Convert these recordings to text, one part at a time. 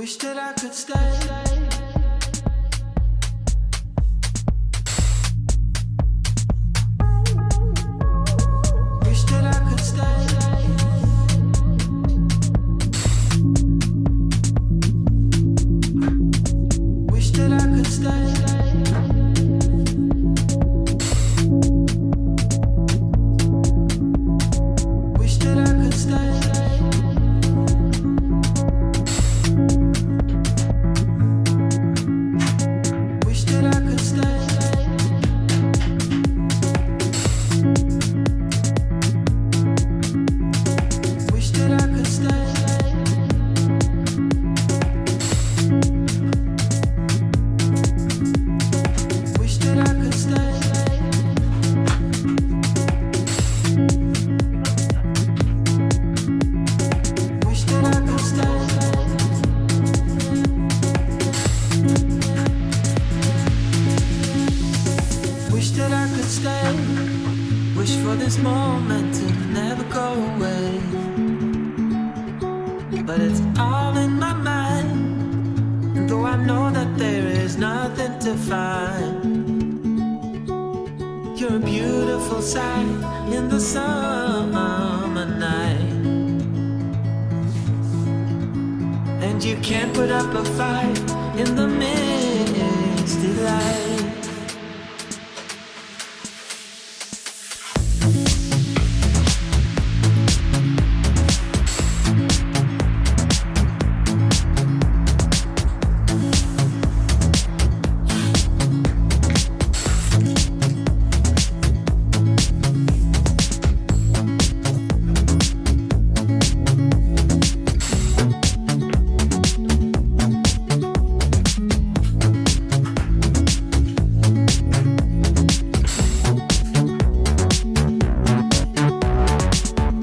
Wish that I could stay. Wish that I could stay. Wish that I could stay. Wish that I could stay. Wish that I could stay. Wish that I could stay. Wish that I could stay. Wish that I could stay. Wish that I could stay. Wish for this moment to never go away. But it's all in my mind. And though I know that there is nothing to find, you're a beautiful sight in the summer night. And you can't put up a fight in the misty light.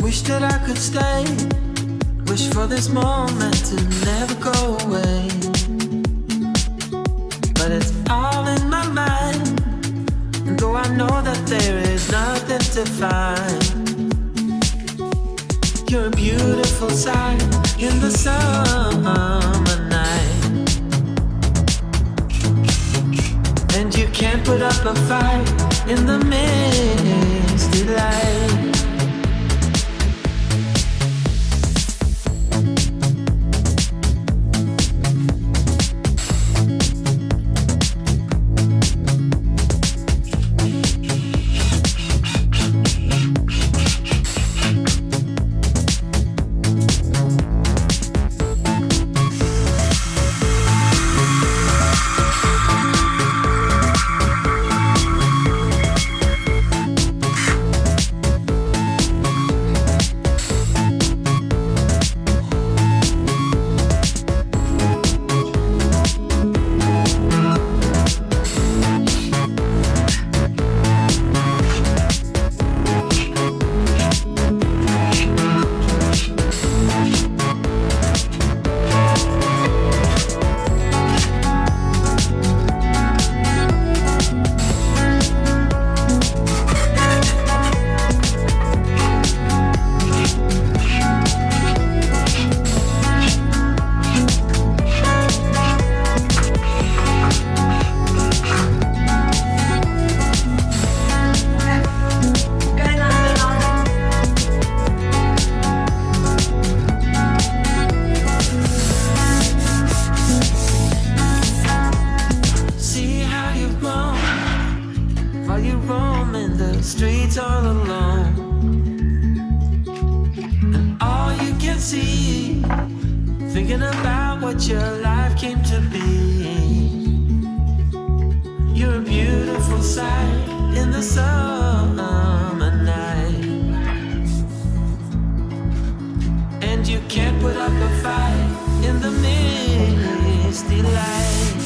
Wish that I could stay. Wish for this moment to never go away. But it's all in my mind. And though I know that there is nothing to find, you're a beautiful sight in the summer night. And you can't put up a fight in the misty light. While you roaming the streets all alone, and all you can see, thinking about what your life came to be. You're a beautiful sight in the summer night, and you can't put up a fight in the misty light.